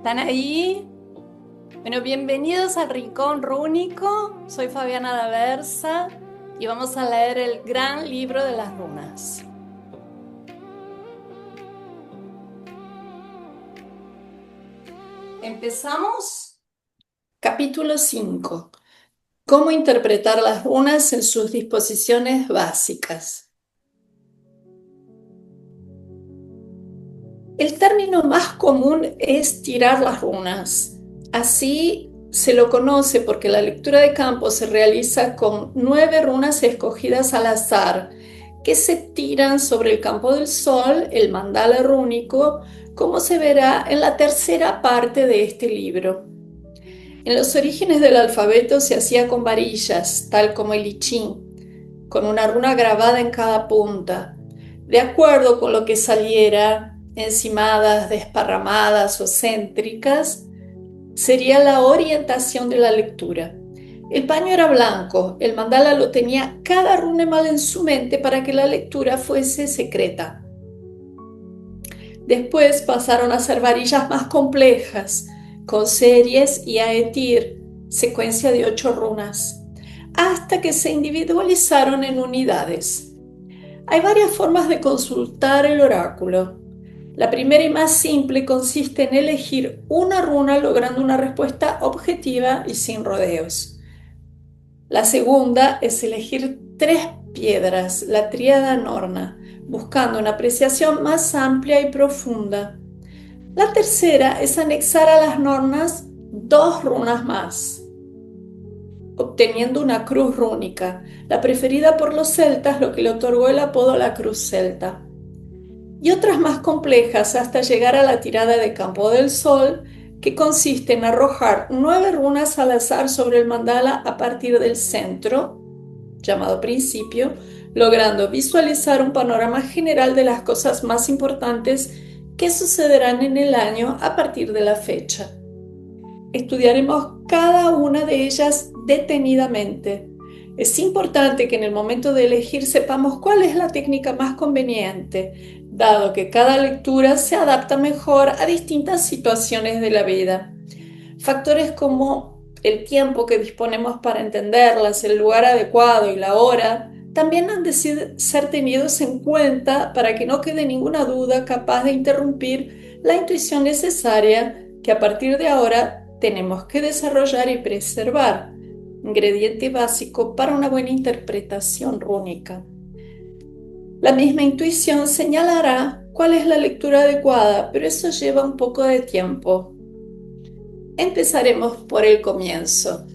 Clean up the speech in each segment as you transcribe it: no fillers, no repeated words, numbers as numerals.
¿Están ahí? Bueno, bienvenidos al Rincón Rúnico. Soy Fabiana Daversa y vamos a leer el gran libro de las runas. Empezamos. Capítulo 5. Cómo interpretar las runas en sus disposiciones básicas. El término más común es tirar las runas. Así se lo conoce porque la lectura de campo se realiza con 9 runas escogidas al azar que se tiran sobre el campo del sol, el mandala rúnico, como se verá en la tercera parte de este libro. En los orígenes del alfabeto se hacía con varillas, tal como el I Ching, con una runa grabada en cada punta, de acuerdo con lo que saliera, encimadas, desparramadas o céntricas, sería la orientación de la lectura. El paño era blanco, el mandala lo tenía cada runemal en su mente para que la lectura fuese secreta. Después pasaron a ser varillas más complejas, con series y aetir, secuencia de 8 runas, hasta que se individualizaron en unidades. Hay varias formas de consultar el oráculo. La primera y más simple consiste en elegir una runa logrando una respuesta objetiva y sin rodeos. La segunda es elegir 3 piedras, la tríada Norna, buscando una apreciación más amplia y profunda. La tercera es anexar a las nornas 2 runas más, obteniendo una cruz rúnica, la preferida por los celtas, lo que le otorgó el apodo a la cruz celta. Y otras más complejas hasta llegar a la tirada de campo del sol, que consiste en arrojar 9 runas al azar sobre el mandala a partir del centro, llamado principio, logrando visualizar un panorama general de las cosas más importantes que sucederán en el año a partir de la fecha. Estudiaremos cada una de ellas detenidamente. Es importante que en el momento de elegir sepamos cuál es la técnica más conveniente, dado que cada lectura se adapta mejor a distintas situaciones de la vida. Factores como el tiempo que disponemos para entenderlas, el lugar adecuado y la hora, también han de ser tenidos en cuenta para que no quede ninguna duda capaz de interrumpir la intuición necesaria que a partir de ahora tenemos que desarrollar y preservar, ingrediente básico para una buena interpretación rúnica. La misma intuición señalará cuál es la lectura adecuada, pero eso lleva un poco de tiempo. Empezaremos por el comienzo.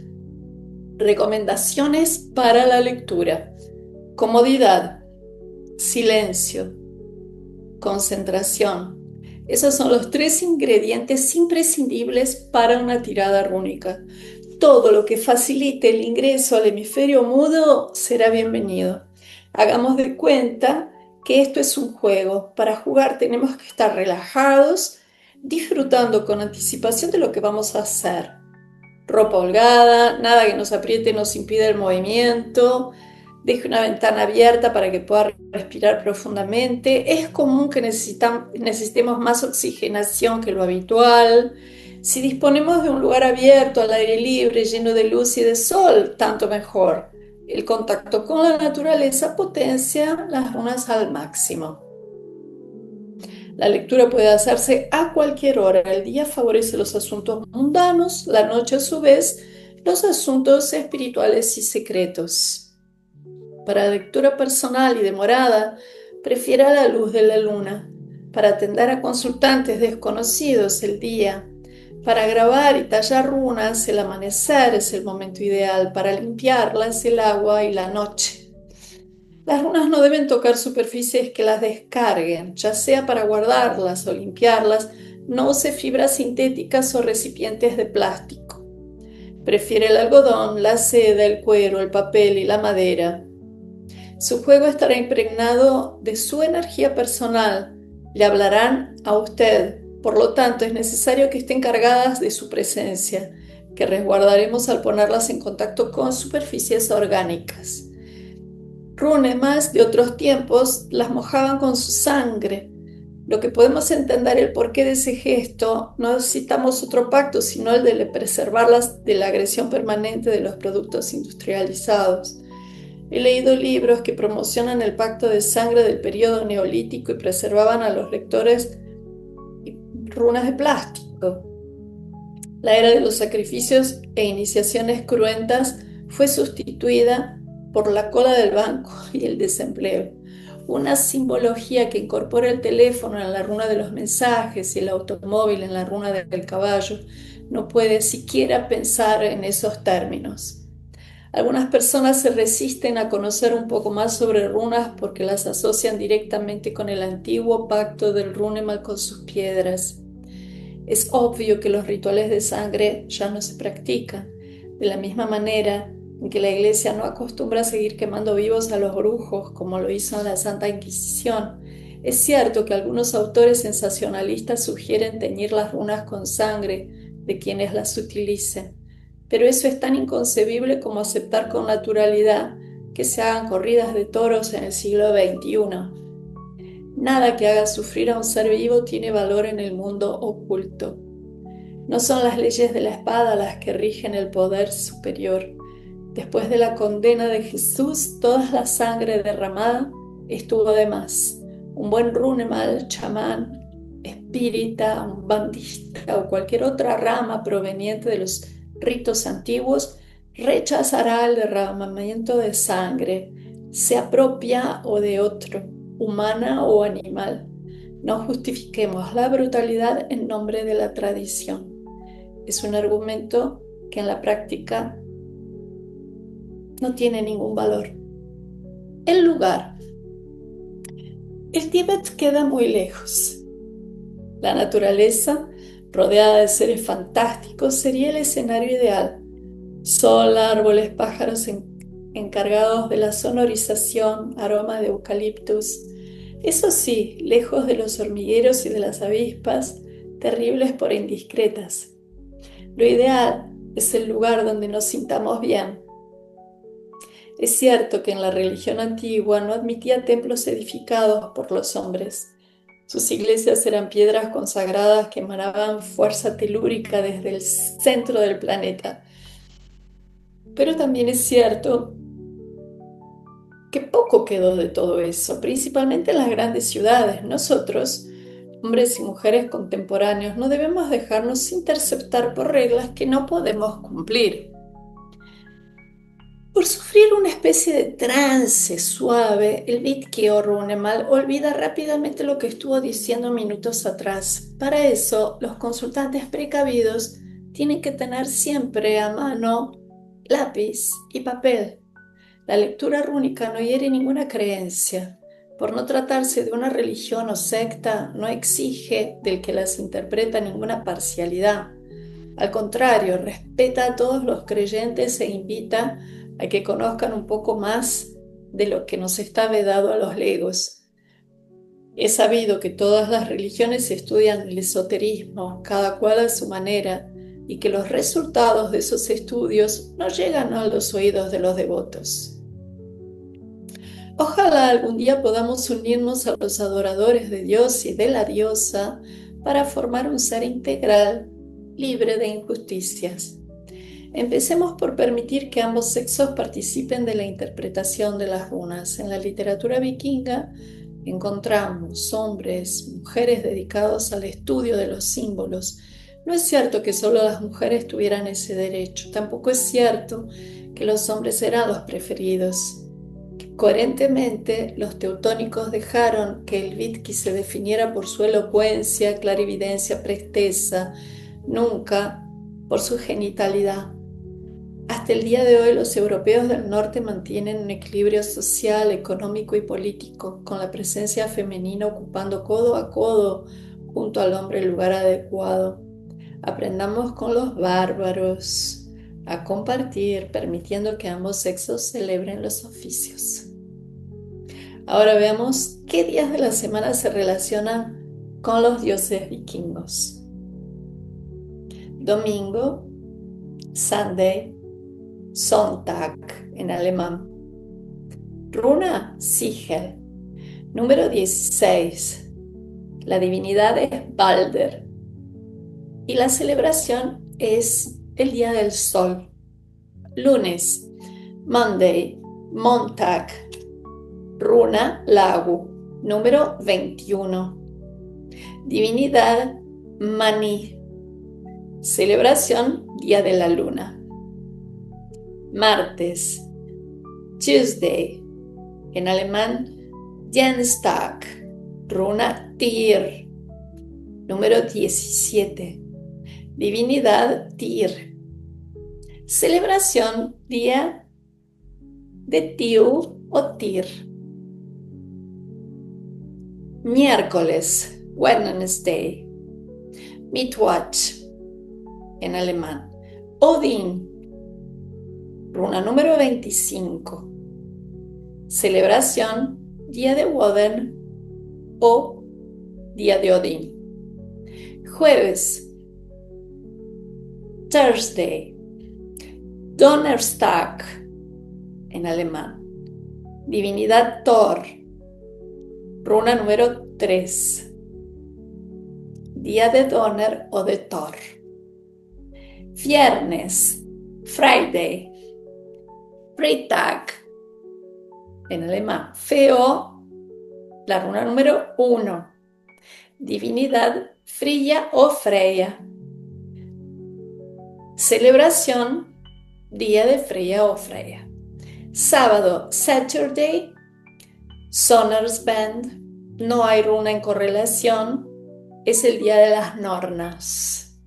Recomendaciones para la lectura. Comodidad, silencio, concentración. Esos son los 3 ingredientes imprescindibles para una tirada rúnica. Todo lo que facilite el ingreso al hemisferio mudo será bienvenido. Hagamos de cuenta que esto es un juego. Para jugar tenemos que estar relajados, disfrutando con anticipación de lo que vamos a hacer. Ropa holgada, nada que nos apriete nos impida el movimiento. Deje una ventana abierta para que pueda respirar profundamente. Es común que necesitemos más oxigenación que lo habitual. Si disponemos de un lugar abierto, al aire libre, lleno de luz y de sol, tanto mejor. El contacto con la naturaleza potencia las runas al máximo. La lectura puede hacerse a cualquier hora. El día favorece los asuntos mundanos, la noche a su vez los asuntos espirituales y secretos. Para lectura personal y demorada, prefiera la luz de la luna. Para atender a consultantes desconocidos, el día. Para grabar y tallar runas, el amanecer es el momento ideal. Para limpiarlas, el agua y la noche. Las runas no deben tocar superficies que las descarguen, ya sea para guardarlas o limpiarlas. No use fibras sintéticas o recipientes de plástico. Prefiere el algodón, la seda, el cuero, el papel y la madera. Su juego estará impregnado de su energía personal. Le hablarán a usted. Por lo tanto, es necesario que estén cargadas de su presencia, que resguardaremos al ponerlas en contacto con superficies orgánicas. Runemas de otros tiempos las mojaban con su sangre. lo que podemos entender el porqué de ese gesto, no necesitamos otro pacto, sino el de preservarlas de la agresión permanente de los productos industrializados. He leído libros que promocionan el pacto de sangre del periodo neolítico y preservaban a los lectores runas de plástico. La era de los sacrificios e iniciaciones cruentas fue sustituida por la cola del banco y el desempleo. Una simbología que incorpora el teléfono en la runa de los mensajes y el automóvil en la runa del caballo no puede siquiera pensar en esos términos. Algunas personas se resisten a conocer un poco más sobre runas porque las asocian directamente con el antiguo pacto del Runemal con sus piedras. Es obvio que los rituales de sangre ya no se practican, de la misma manera en que la Iglesia no acostumbra a seguir quemando vivos a los brujos como lo hizo en la Santa Inquisición. Es cierto que algunos autores sensacionalistas sugieren teñir las runas con sangre de quienes las utilicen, pero eso es tan inconcebible como aceptar con naturalidad que se hagan corridas de toros en el siglo XXI. Nada que haga sufrir a un ser vivo tiene valor en el mundo oculto. No son las leyes de la espada las que rigen el poder superior. Después de la condena de Jesús, toda la sangre derramada estuvo de más. Un buen runemal, chamán, espírita, un bandista o cualquier otra rama proveniente de los ritos antiguos rechazará el derramamiento de sangre, sea propia o de otro, humana o animal. No justifiquemos la brutalidad en nombre de la tradición. Es un argumento que en la práctica no tiene ningún valor. El lugar. El Tíbet queda muy lejos. La naturaleza, rodeada de seres fantásticos, sería el escenario ideal. Sol, árboles, pájaros encargados de la sonorización, aroma de eucaliptus. Eso sí, lejos de los hormigueros y de las avispas, terribles por indiscretas. Lo ideal es el lugar donde nos sintamos bien. Es cierto que en la religión antigua no admitía templos edificados por los hombres. Sus iglesias eran piedras consagradas que emanaban fuerza telúrica desde el centro del planeta. Pero también es cierto que poco quedó de todo eso, principalmente en las grandes ciudades. Nosotros, hombres y mujeres contemporáneos, no debemos dejarnos interceptar por reglas que no podemos cumplir. Por sufrir una especie de trance suave, el Vitki o Runemal olvida rápidamente lo que estuvo diciendo minutos atrás. Para eso, los consultantes precavidos tienen que tener siempre a mano lápiz y papel. La lectura rúnica no hiere ninguna creencia. Por no tratarse de una religión o secta, no exige del que las interpreta ninguna parcialidad. Al contrario, respeta a todos los creyentes e invita a que conozcan un poco más de lo que nos está vedado a los legos. Es sabido que todas las religiones estudian el esoterismo, cada cual a su manera, y que los resultados de esos estudios no llegan a los oídos de los devotos. Ojalá algún día podamos unirnos a los adoradores de Dios y de la diosa para formar un ser integral, libre de injusticias. Empecemos por permitir que ambos sexos participen de la interpretación de las runas. En la literatura vikinga encontramos hombres, mujeres dedicados al estudio de los símbolos. No es cierto que solo las mujeres tuvieran ese derecho. Tampoco es cierto que los hombres eran los preferidos. Coherentemente, los teutónicos dejaron que el Vitki se definiera por su elocuencia, clarividencia, presteza, nunca por su genitalidad. Hasta el día de hoy, los europeos del norte mantienen un equilibrio social, económico y político, con la presencia femenina ocupando codo a codo junto al hombre el lugar adecuado. Aprendamos con los bárbaros a compartir, permitiendo que ambos sexos celebren los oficios. Ahora veamos qué días de la semana se relacionan con los dioses vikingos. Domingo, Sunday, Sonntag en alemán. Runa Sigel. Número 16. La divinidad es Balder y la celebración es el Día del Sol. Lunes, Monday, Montag, runa Lagu, número 21. Divinidad Mani. Celebración Día de la Luna. Martes, Tuesday, en alemán Dienstag, runa Tyr, número 17. Divinidad Tyr. Celebración Día de Tiu o Tyr. Miércoles, Wednesday, Mittwoch, en alemán Odín, runa número 25. Celebración Día de Woden o Día de Odín. Jueves, Thursday, Donnerstag, en alemán. Divinidad Thor, runa número 3. Día de Donner o de Thor. Viernes, Friday, Freitag, en alemán. Feo, la runa número 1. Divinidad Frilla o Freya. Celebración Día de Freya o Freya. Sábado, Saturday, Sonnersband, no hay runa en correlación, es el Día de las Nornas,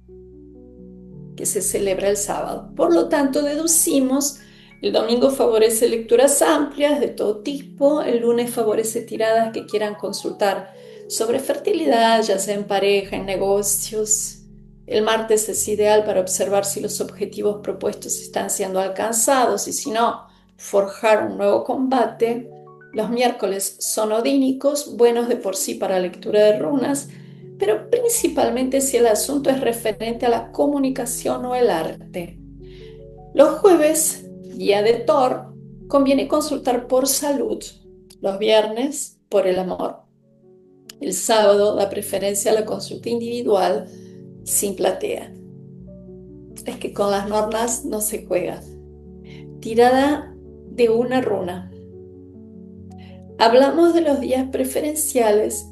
que se celebra el sábado. Por lo tanto, deducimos, el domingo favorece lecturas amplias de todo tipo, el lunes favorece tiradas que quieran consultar sobre fertilidad, ya sea en pareja, en negocios. El martes es ideal para observar si los objetivos propuestos están siendo alcanzados y si no, forjar un nuevo combate. Los miércoles son odínicos, buenos de por sí para lectura de runas, pero principalmente si el asunto es referente a la comunicación o el arte. Los jueves, día de Thor, conviene consultar por salud. Los viernes, por el amor. El sábado da preferencia a la consulta individual sin platea. Es que con las nornas no se juega. Tirada de una runa. Hablamos de los días preferenciales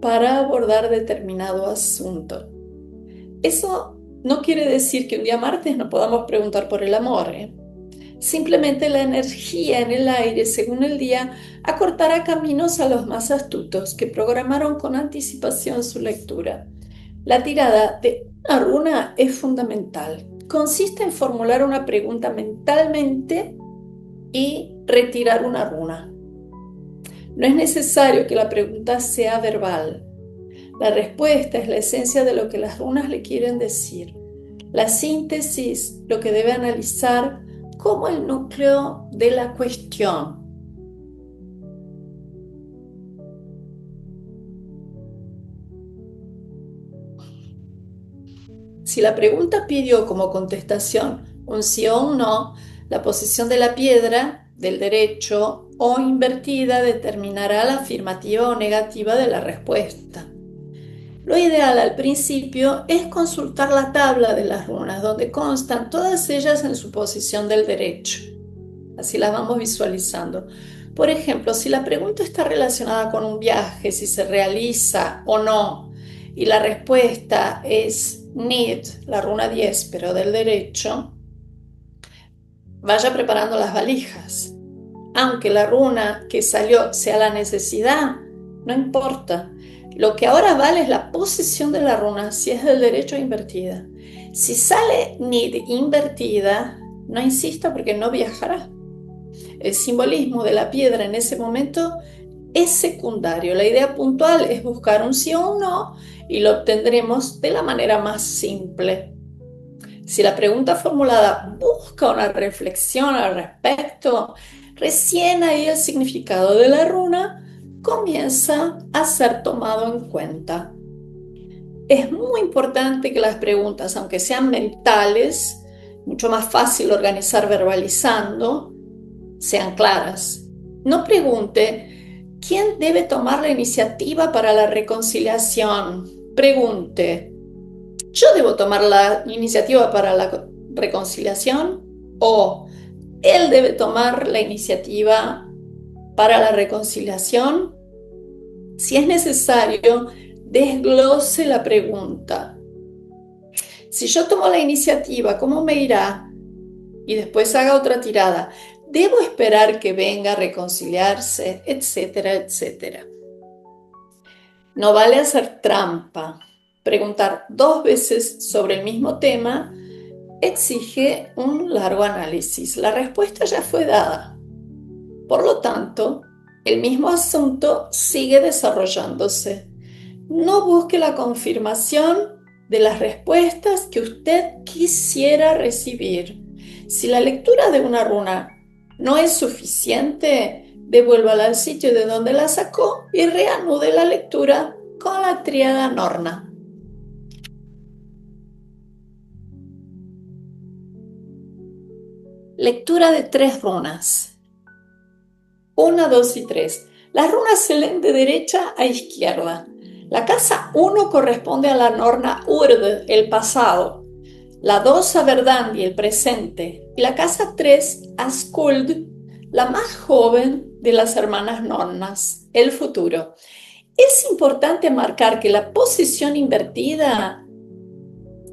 para abordar determinado asunto. Eso no quiere decir que un día martes no podamos preguntar por el amor, Simplemente la energía en el aire, según el día, acortará caminos a los más astutos que programaron con anticipación su lectura. La tirada de una runa es fundamental. Consiste en formular una pregunta mentalmente y retirar una runa. No es necesario que la pregunta sea verbal. La respuesta es la esencia de lo que las runas le quieren decir. La síntesis, lo que debe analizar como el núcleo de la cuestión. Si la pregunta pidió como contestación un sí o un no, la posición de la piedra, del derecho o invertida determinará la afirmativa o negativa de la respuesta. Lo ideal al principio es consultar la tabla de las runas, donde constan todas ellas en su posición del derecho. Así las vamos visualizando. Por ejemplo, si la pregunta está relacionada con un viaje, si se realiza o no, y la respuesta es Nid, la runa 10, pero del derecho, vaya preparando las valijas. Aunque la runa que salió sea la necesidad, no importa. Lo que ahora vale es la posición de la runa, si es del derecho o invertida. Si sale Nid invertida, no insista porque no viajará. El simbolismo de la piedra en ese momento es secundario. La idea puntual es buscar un sí o un no y lo obtendremos de la manera más simple. Si la pregunta formulada busca una reflexión al respecto, recién ahí el significado de la runa comienza a ser tomado en cuenta. Es muy importante que las preguntas, aunque sean mentales, mucho más fácil organizar verbalizando, sean claras. No pregunte ¿Quién debe tomar la iniciativa para la reconciliación? Pregunte, ¿yo debo tomar la iniciativa para la reconciliación o él debe tomar la iniciativa para la reconciliación? Si es necesario, desglose la pregunta. Si yo tomo la iniciativa, ¿cómo me irá? Y después haga otra tirada. ¿Debo esperar que venga a reconciliarse? Etcétera, etcétera. No vale hacer trampa. Preguntar 2 veces sobre el mismo tema exige un largo análisis. La respuesta ya fue dada. Por lo tanto, el mismo asunto sigue desarrollándose. No busque la confirmación de las respuestas que usted quisiera recibir. Si la lectura de una runa no es suficiente, devuélvala al sitio de donde la sacó y reanude la lectura con la tríada Norna. Lectura de 3 runas. 1, 2 y 3. Las runas se leen de derecha a izquierda. La casa 1 corresponde a la Norna Urd, el pasado. La 2 a Verdandi, el presente. Y la casa 3 a Skuld, la más joven de las hermanas Nornas, el futuro. Es importante marcar que la posición invertida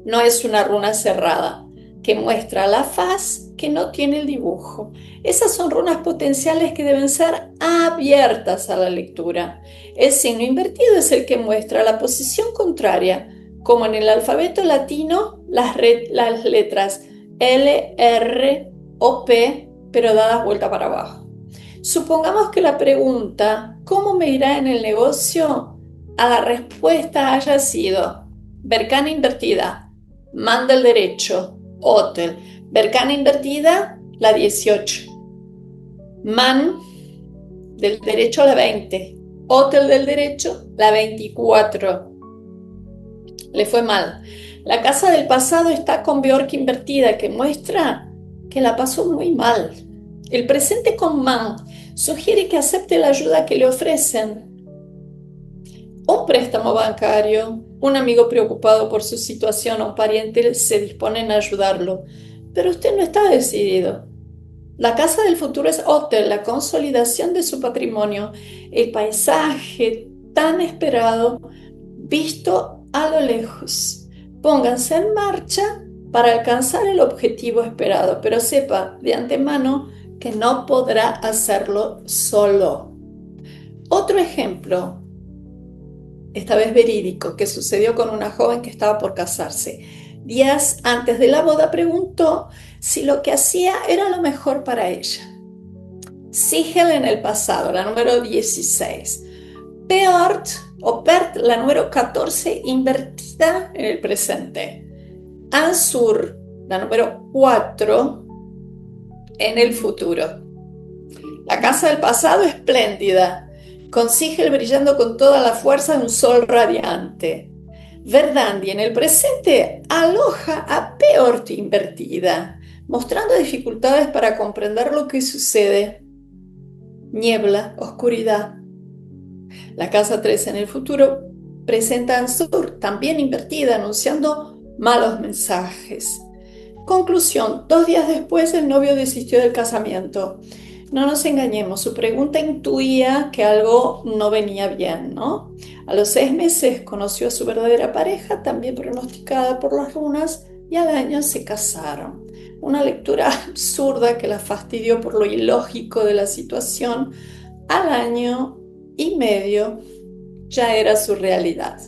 no es una runa cerrada, que muestra la faz que no tiene el dibujo. Esas son runas potenciales que deben ser abiertas a la lectura. El signo invertido es el que muestra la posición contraria, como en el alfabeto latino, las letras L, R o P, pero dadas vuelta para abajo. Supongamos que la pregunta, ¿cómo me irá en el negocio?, a la respuesta haya sido Berkana invertida, man del derecho, hotel. Berkana invertida, la 18. Man del derecho, la 20. Hotel del derecho, la 24. Le fue mal. La casa del pasado está con Bjork invertida, que muestra que la pasó muy mal. El presente con man sugiere que acepte la ayuda que le ofrecen. Un préstamo bancario, un amigo preocupado por su situación o un pariente se disponen a ayudarlo, pero usted no está decidido. La casa del futuro es hotel, la consolidación de su patrimonio, el paisaje tan esperado visto a lo lejos. Pónganse en marcha para alcanzar el objetivo esperado, pero sepa de antemano que no podrá hacerlo solo. Otro ejemplo, esta vez verídico, que sucedió con una joven que estaba por casarse. Días antes de la boda preguntó si lo que hacía era lo mejor para ella. Sigel en el pasado, la número 16. Peort o Pert, la número 14, invertida en el presente. Ansur, la número 4, en el futuro. La casa del pasado espléndida, con Sigel brillando con toda la fuerza de un sol radiante. Verdandi en el presente aloja a Peort invertida, mostrando dificultades para comprender lo que sucede. Niebla, oscuridad. La casa 3 en el futuro presenta a Ansur, también invertida, anunciando malos mensajes. Conclusión, 2 días después el novio desistió del casamiento. No nos engañemos, su pregunta intuía que algo no venía bien, ¿no? A los 6 meses conoció a su verdadera pareja, también pronosticada por las runas, y al año se casaron. Una lectura absurda que la fastidió por lo ilógico de la situación. Al año y medio ya era su realidad.